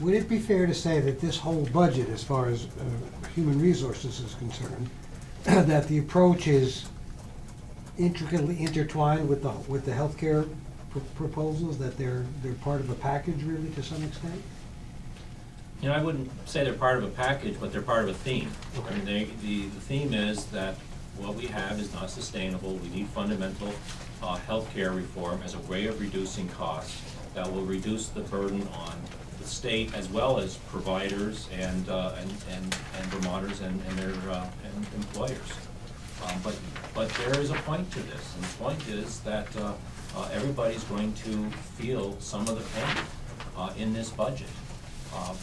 Would it be fair to say that this whole budget, as far as human resources is concerned, that the approach is intricately intertwined with the healthcare proposals, that they're part of a package really to some extent? You know, I wouldn't say they're part of a package, but they're part of a theme. Okay. I mean, the theme is that what we have is not sustainable. We need fundamental healthcare reform as a way of reducing costs that will reduce the burden on the state as well as providers and Vermonters and their and employers. But there is a point to this, and the point is that everybody's going to feel some of the pain in this budget.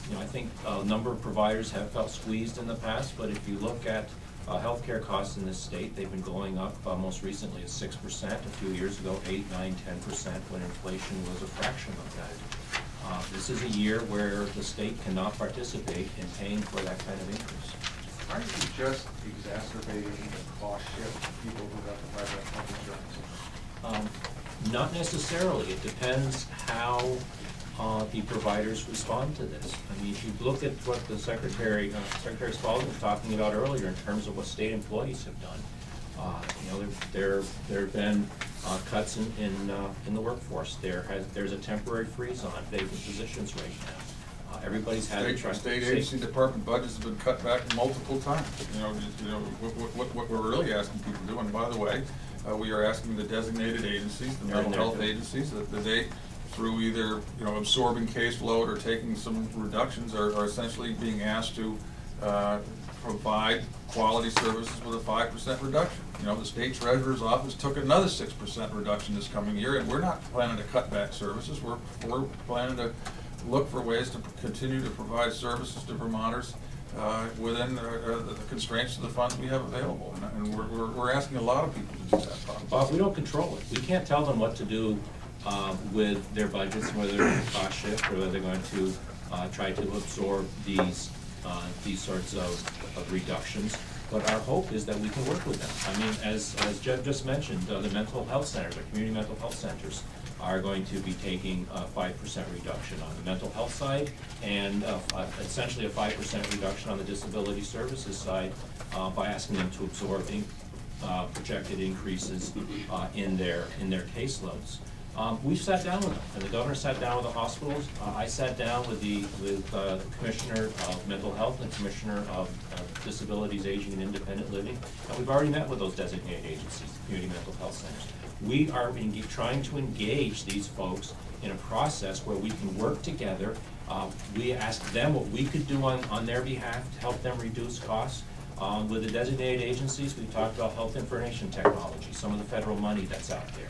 You know, I think a number of providers have felt squeezed in the past, but if you look at healthcare costs in this state, they've been going up most recently at 6%, a few years ago 8, 9, 10%, when inflation was a fraction of that. This is a year where the state cannot participate in paying for that kind of increase. Aren't you just exacerbating the cost shift for people who got the private health insurance? Not necessarily. It depends how the providers respond to this. I mean, if you look at what the Secretary Spaulding was talking about earlier in terms of what state employees have done, you know, there have been cuts in the workforce. There's a temporary freeze on vacant positions right now. Everybody's had state agency department budgets have been cut back multiple times. You know what we're really asking people to do. And by the way, we are asking the designated agencies, the mental health agencies, that they, through either absorbing caseload or taking some reductions, are essentially being asked to provide quality services with a 5% reduction. You know, the state treasurer's office took another 6% reduction this coming year, and we're not planning to cut back services. We're planning to look for ways to continue to provide services to Vermonters within the constraints of the funds we have available. And we're asking a lot of people to do that. Bob, we don't control it. We can't tell them what to do with their budgets, whether they're going to cost shift or whether they're going to try to absorb these sorts of reductions. But our hope is that we can work with them. I mean, as Jeb just mentioned, the mental health centers, or community mental health centers, are going to be taking a 5% reduction on the mental health side and essentially a 5% reduction on the disability services side by asking them to absorb projected increases in their caseloads. We've sat down with them, and the governor sat down with the hospitals. I sat down with the Commissioner of Mental Health and Commissioner of Disabilities, Aging, and Independent Living, and we've already met with those designated agencies, community mental health centers. We are trying to engage these folks in a process where we can work together. We asked them what we could do on their behalf to help them reduce costs. With the designated agencies, we talked about health information technology, some of the federal money that's out there.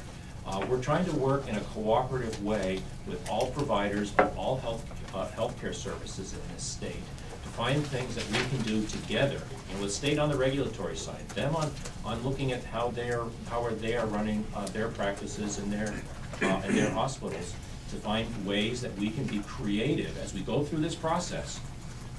We're trying to work in a cooperative way with all providers of all healthcare services in this state to find things that we can do together. And with state on the regulatory side, them on looking at how they are running their practices and their hospitals, to find ways that we can be creative as we go through this process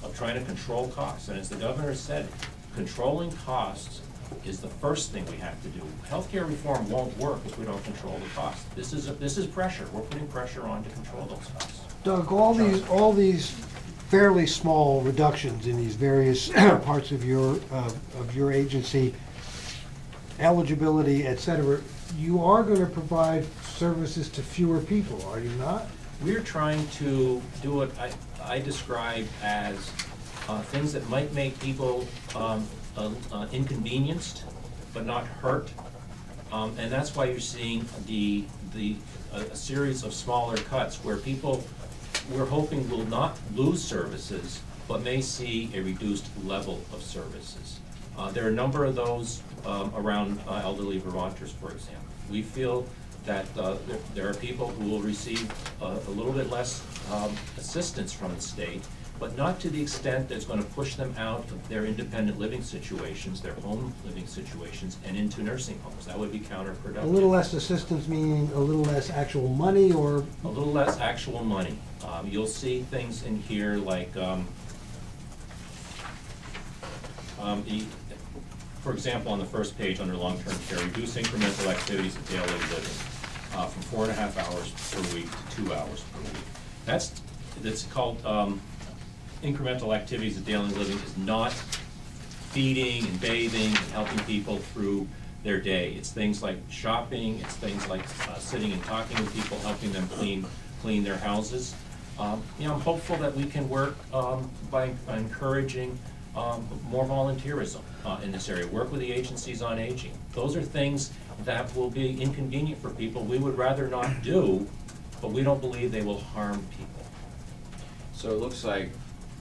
of trying to control costs. And as the governor said, controlling costs is the first thing we have to do. Healthcare reform won't work if we don't control the costs. This is pressure. We're putting pressure on to control those costs. Doug, all these fairly small reductions in these various parts of your agency, eligibility, et cetera, you are going to provide services to fewer people, are you not? We're trying to do what I describe as things that might make people inconvenienced but not hurt, and that's why you're seeing a series of smaller cuts where people, we're hoping, will not lose services but may see a reduced level of services. There are a number of those around elderly Vermonters, for example. We feel that there are people who will receive a little bit less assistance from the state, but not to the extent that's going to push them out of their independent living situations, their home living situations, and into nursing homes. That would be counterproductive. A little less assistance meaning a little less actual money, or? A little less actual money. You'll see things in here like, for example, on the first page under long-term care, reduce incremental activities of daily living from 4.5 hours per week to 2 hours per week. that's called incremental activities of daily living is not feeding and bathing and helping people through their day. It's things like shopping, it's things like sitting and talking with people, helping them clean their houses. You know, I'm hopeful that we can work by encouraging more volunteerism in this area. Work with the agencies on aging. Those are things that will be inconvenient for people. We would rather not do, but we don't believe they will harm people. So it looks like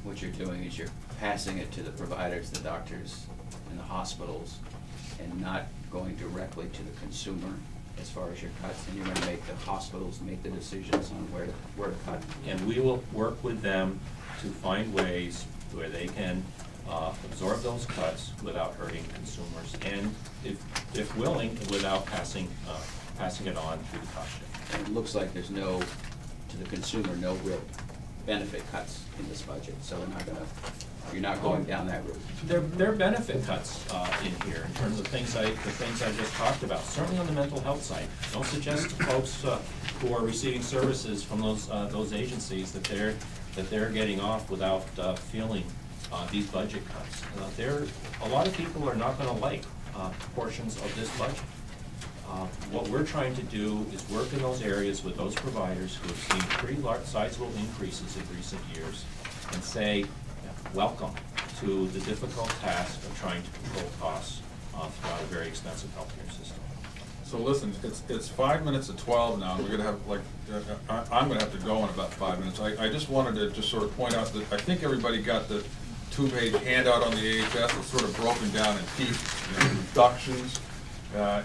what you're doing is you're passing it to the providers, the doctors, and the hospitals, and not going directly to the consumer as far as your cuts, and you're going to make the hospitals make the decisions on where to cut. And we will work with them to find ways where they can absorb those cuts without hurting consumers, and if willing, without passing it on through the cost share. And it looks like there's no, to the consumer, no real benefit cuts in this budget, so you're not going down that route. There are benefit cuts in here in terms of the things I just talked about. Certainly on the mental health side. Don't suggest to folks who are receiving services from those agencies that they're getting off without feeling these budget cuts. A lot of people are not going to like portions of this budget. What we're trying to do is work in those areas with those providers who have seen pretty large, sizable increases in recent years, and say, welcome to the difficult task of trying to control costs throughout a very expensive healthcare system. So listen, it's 5 minutes to 12 now, and we're gonna have, like, I'm gonna have to go in about 5 minutes. I just wanted to just sort of point out that I think everybody got the two-page handout on the AHS. It's sort of broken down in pieces, you know, reductions,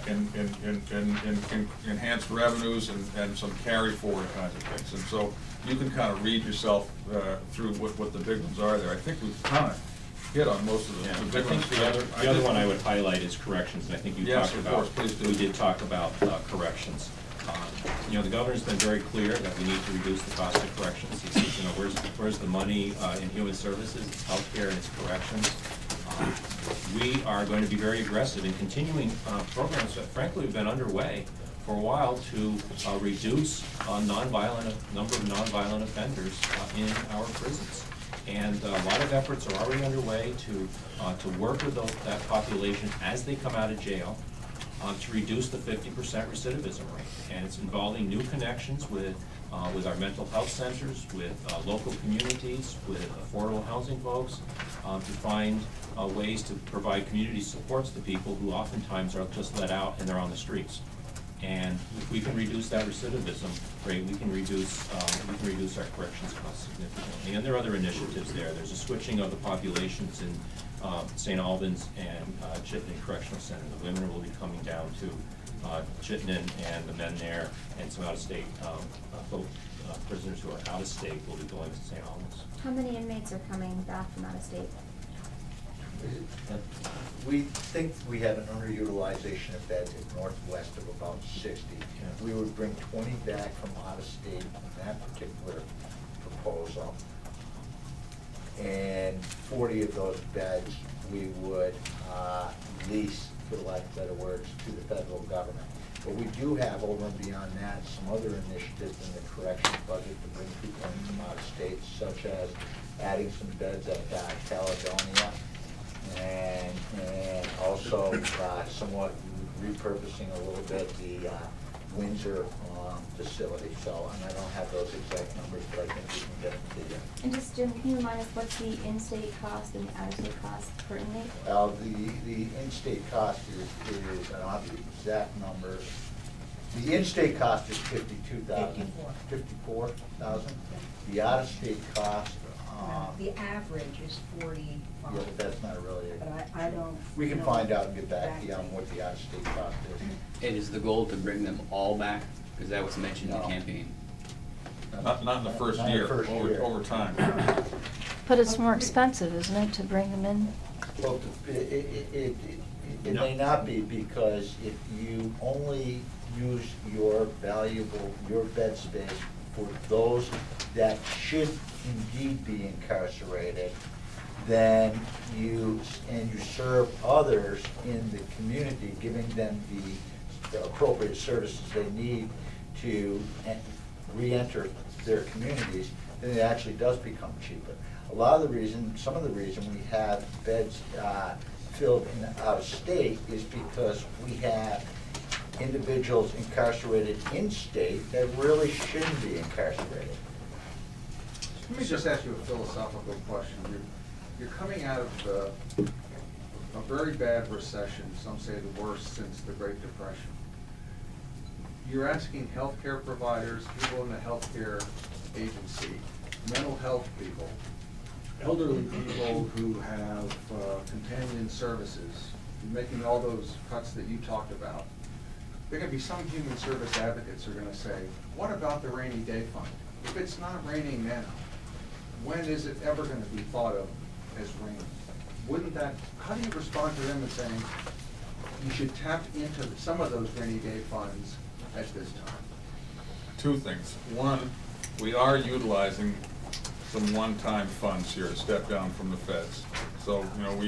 in enhanced revenues, and some carry forward kinds of things. And so you can kind of read yourself through what the big ones are there. I think we've kind of hit on most of the big ones. I think the other one I would highlight is corrections, and I think you talked about. Yes, of course, please do. We did talk about corrections. You know, the governor's been very clear that we need to reduce the cost of corrections. He says, you know, where's the money in human services? It's healthcare and it's corrections. We are going to be very aggressive in continuing programs that frankly have been underway for a while to reduce number of nonviolent offenders in our prisons. And a lot of efforts are already underway to work with that population as they come out of jail to reduce the 50% recidivism rate. And it's involving new connections with our mental health centers, with local communities, with affordable housing folks, to find ways to provide community supports to people who oftentimes are just let out and they're on the streets. And if we can reduce that recidivism rate, we can reduce our corrections costs significantly. And there are other initiatives there. There's a switching of the populations in St. Albans and Chittenden Correctional Center. The women will be coming down to Chittenden, and the men there, and some out-of-state prisoners who are out-of-state will be going to St. Albans. How many inmates are coming back from out-of-state? We think we have an underutilization of beds in Northwest of about 60. Yeah. We would bring 20 back from out of state in that particular proposal. And 40 of those beds we would lease, for lack of better words, to the federal government. But we do have, over and beyond that, some other initiatives in the corrections budget to bring people in from out of state, such as adding some beds at Caledonia, and also somewhat repurposing a little bit the Windsor facility. So, and I don't have those exact numbers, but I think we can get them to you. And just, Jim, can you remind us what's the in-state cost and the out-of-state cost per inmate? The in-state cost is, I don't have the exact numbers. The in-state cost is 52,000. 54,000. The out-of-state cost. The average is 45. Yeah, but that's not really. But I don't. We can know find out and get back to you on exactly. what the out-of-state cost is. And is the goal to bring them all back? Because that was mentioned in the No. campaign. Not in the first Not in the year, first year. over time. But it's more expensive, isn't it, to bring them in? Well, it may not be, because if you only use your bed space for those that should indeed be incarcerated, then you serve others in the community, giving them the appropriate services they need to re-enter their communities, then it actually does become cheaper. A lot of the reason, some of the reason we have beds filled in out of state is because we have individuals incarcerated in state that really shouldn't be incarcerated. Let me just ask you a philosophical question. You're coming out of a very bad recession, some say the worst since the Great Depression. You're asking healthcare providers, people in the healthcare agency, mental health people, elderly people who have companion services, making all those cuts that you talked about. There are going to be some human service advocates who are going to say, what about the rainy day fund? If it's not raining now, when is it ever going to be thought of as raining? Wouldn't that, how do you respond to them in saying, you should tap into some of those rainy day funds at this time? Two things. One, we are utilizing some one-time funds here, step down from the feds. So, we